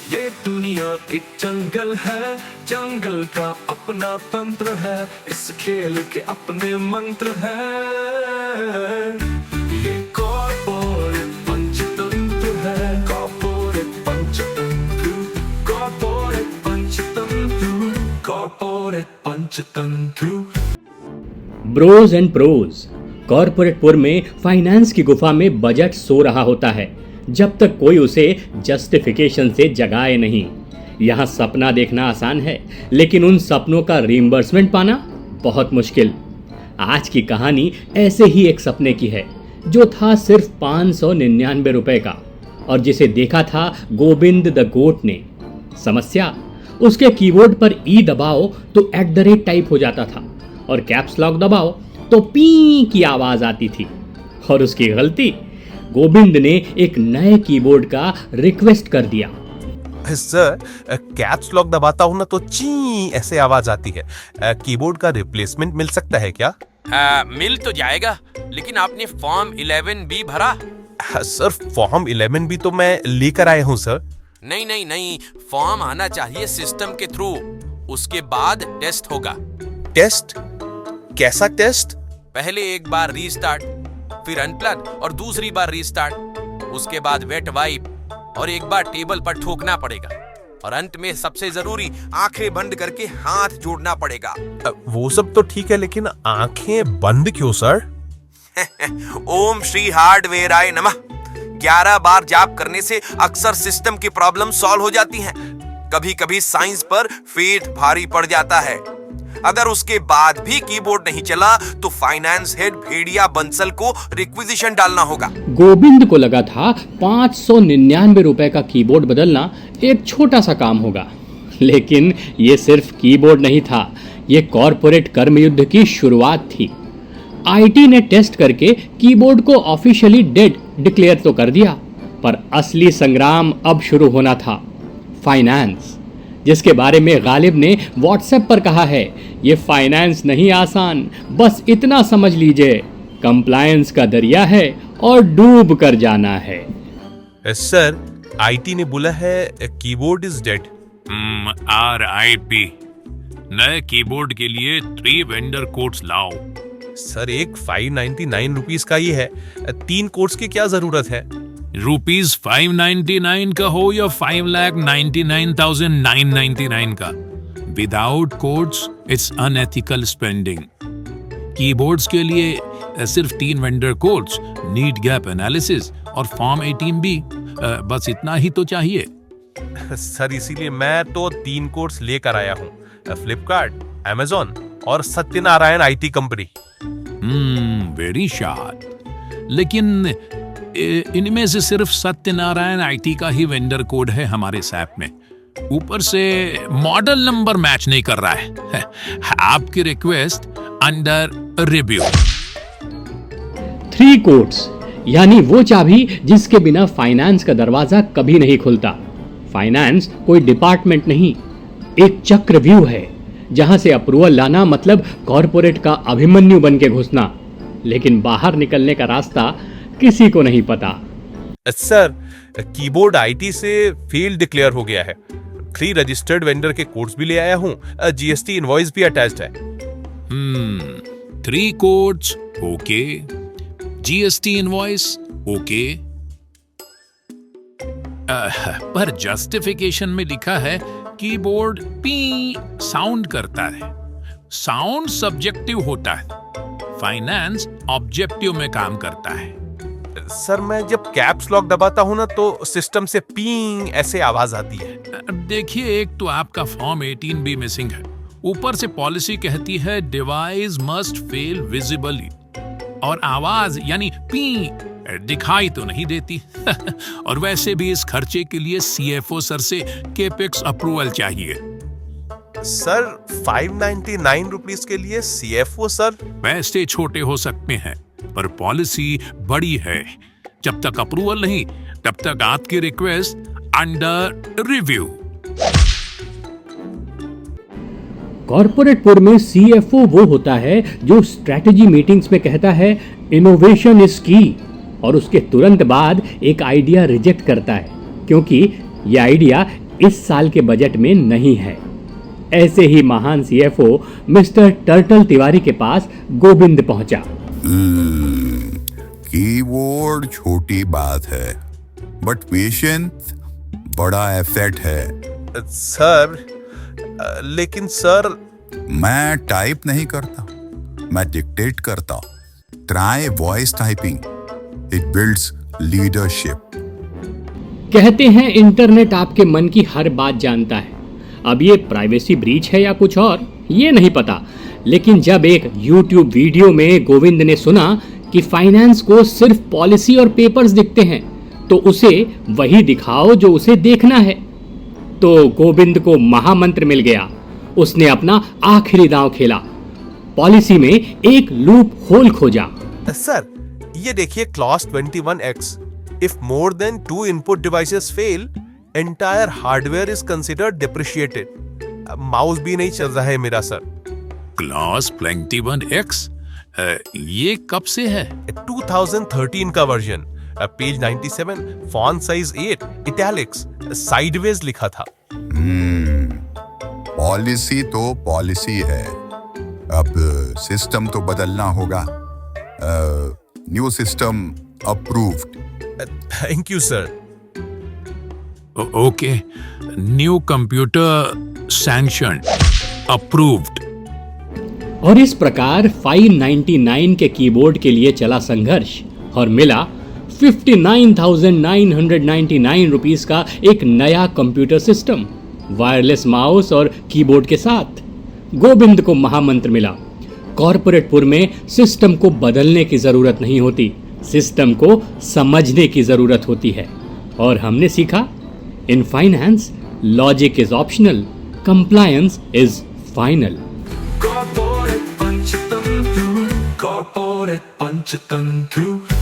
ये दुनिया एक जंगल है, जंगल का अपना तंत्र है, इस खेल के अपने मंत्र है। ये कॉर्पोरेट पंचतंत्र है, corporate Panchatantra, corporate Panchatantra, corporate Panchatantra. Bros and pros. कॉर्पोरेटपुर में फाइनेंस की गुफा में बजट सो रहा होता है जब तक कोई उसे जस्टिफिकेशन से जगाए नहीं। यहाँ सपना देखना आसान है, लेकिन उन सपनों का रीइंबर्समेंट पाना बहुत मुश्किल। आज की कहानी ऐसे ही एक सपने की है जो था सिर्फ 599 रुपए का, और जिसे देखा था गोविंद द गोट ने। समस्या, उसके कीबोर्ड पर ई दबाओ तो @ टाइप हो जाता था, और कैप्स लॉक दबाओ तो पी की आवाज आती थी। और उसकी गलती, गोविंद ने एक नए कीबोर्ड का रिक्वेस्ट कर दिया। सर, कैप्स लॉक दबाता हूं ना तो ची ऐसे आवाज आती है। कीबोर्ड का रिप्लेसमेंट मिल सकता है क्या? मिल तो जाएगा, लेकिन आपने फॉर्म 11B भरा? सर, फॉर्म 11B तो मैं लेकर आया हूं सर। नहीं, फॉर्म आना चाहिए सिस्टम के थ्रू, उसके बाद टेस्ट होगा। टेस्ट? कैसा टेस्ट? पहले एक बार रीस्टार्ट, फिर अनप्लग और दूसरी बार रीस्टार्ट, उसके बाद वेट वाइप और एक बार टेबल पर ठोकना पड़ेगा, और अंत में सबसे जरूरी आंखें बंद करके हाथ जोड़ना पड़ेगा। वो सब तो ठीक है, लेकिन आंखें बंद क्यों सर? ओम श्री हार्डवेयराय नमः। 11 बार जाप करने से अक्सर सिस्टम की प्रॉब्लम सॉल्व हो जाती हैं। कभी कभी साइंस पर फेथ भारी पड़ जाता है। अगर उसके बाद भी कीबोर्ड नहीं चला तो फाइनेंस हेड भेड़िया बंसल को रिक्विजिशन डालना होगा। गोविंद को लगा था 599 रुपए का कीबोर्ड बदलना एक छोटा सा काम होगा, लेकिन ये सिर्फ कीबोर्ड नहीं था, ये कॉर्पोरेट कर्मयुद्ध की शुरुआत थी। आईटी ने टेस्ट करके कीबोर्ड को ऑफिशियली डेड डिक्लेयर तो कर दिया, पर असली संग्राम अब शुरू होना था। फाइनेंस, जिसके बारे में गालिब ने व्हाट्सएप पर कहा है, ये फाइनेंस नहीं आसान, बस इतना समझ लीजिए, कंप्लायंस का दरिया है और डूब कर जाना है। सर, आईटी ने बोला है कीबोर्ड इज डेड। RIP। नए कीबोर्ड के लिए 3 वेंडर कोड्स लाओ। सर, एक 599 रुपीस का ही है, 3 कोड्स की क्या जरूरत है? ₹599 का हो या 5,99,999 का, without codes it's unethical spending. Keyboards के लिए सिर्फ 3 vendor codes, need gap analysis और फॉर्म 18B, बस इतना ही तो चाहिए। सर, इसीलिए मैं तो 3 कोड्स लेकर आया हूँ, फ्लिपकार्ट, अमेजॉन और Satyanarayan IT company. Very sharp. लेकिन इनमें से सिर्फ सत्यनारायण IT का ही वेंडर कोड है हमारे सैप में। ऊपर से मॉडल नंबर मैच नहीं कर रहा है। आपकी रिक्वेस्ट अंडर रिव्यू। 3 कोड्स, यानी वो चाबी जिसके बिना फाइनेंस का दरवाजा कभी नहीं खुलता। फाइनेंस कोई डिपार्टमेंट नहीं, एक चक्रव्यूह है, जहां से अप्रूवल लाना मतलब कॉर्पोरेट का अभिमन्यु बन के घुसना, लेकिन बाहर निकलने का रास्ता किसी को नहीं पता। सर, कीबोर्ड IT से फेल डिक्लेयर हो गया है। 3 रजिस्टर्ड वेंडर के कोड्स भी ले आया हूँ, GST इनवॉइस भी अटैच्ड है। 3 codes okay, GST invoice okay, पर जस्टिफिकेशन में लिखा है कीबोर्ड पी साउंड करता है। साउंड सब्जेक्टिव होता है, फाइनेंस ऑब्जेक्टिव में काम करता है। सर, मैं जब कैप्स लॉक दबाता हूँ ना तो सिस्टम से पींग ऐसे आवाज आती है। देखिए, एक तो आपका फॉर्म 18B मिसिंग है, ऊपर से पॉलिसी कहती है डिवाइस मस्ट फेल विजिबली, और आवाज यानी पी दिखाई तो नहीं देती। और वैसे भी इस खर्चे के लिए CFO सर से केपेक्स अप्रूवल चाहिए। सर, 599 रुपीस के लिए CFO सर? पैसे छोटे हो सकते हैं, पर पॉलिसी बड़ी है। जब तक अप्रूवल नहीं, तब तक आपकी रिक्वेस्ट अंडर रिव्यू। कॉर्पोरेटपुर में CFO वो होता है जो स्ट्रेटेजी मीटिंग्स में कहता है इनोवेशन इज की, और उसके तुरंत बाद एक आइडिया रिजेक्ट करता है, क्योंकि यह आइडिया इस साल के बजट में नहीं है। ऐसे ही महान सीएफओ मिस्टर टर्टल तिवारी के पास गोविंद पहुंचा। कीबोर्ड छोटी बात है, बट पेशेंस बड़ा एसेट है। सर, लेकिन सर, मैं टाइप नहीं करता, मैं डिक्टेट करता। Try voice typing, it builds leadership. कहते हैं इंटरनेट आपके मन की हर बात जानता है। अब ये प्राइवेसी ब्रीच है या कुछ और, ये नहीं पता, लेकिन जब एक YouTube वीडियो में गोविंद ने सुना कि फाइनेंस को सिर्फ पॉलिसी और पेपर्स दिखते हैं, तो उसे वही दिखाओ जो उसे देखना है, तो गोविंद को महामंत्र मिल गया। उसने अपना आखिरी दांव खेला, पॉलिसी में एक लूप होल खोजा। सर, ये देखिए clause 21X। If more than 2 input devices fail, entire hardware is considered depreciated. Mouse भी नहीं चल रहा है मेरा सर। क्लॉज 21X ये कब से है? 2013 का version, page 97, font size 8, italics, sideways लिखा था। पॉलिसी तो पॉलिसी है, अब सिस्टम तो बदलना होगा। New system approved. Thank you sir. Okay, new computer sanctioned, approved. और इस प्रकार 599 के कीबोर्ड के लिए चला संघर्ष और मिला 59,999 रुपीस का एक नया कंप्यूटर सिस्टम, वायरलेस माउस और कीबोर्ड के साथ। गोविंद को महामंत्र मिला, कॉर्पोरेटपुर में सिस्टम को बदलने की जरूरत नहीं होती, सिस्टम को समझने की जरूरत होती है। और हमने सीखा, in finance logic is optional, compliance is final. Corporate Panchtantra, Corporate Panchtantra.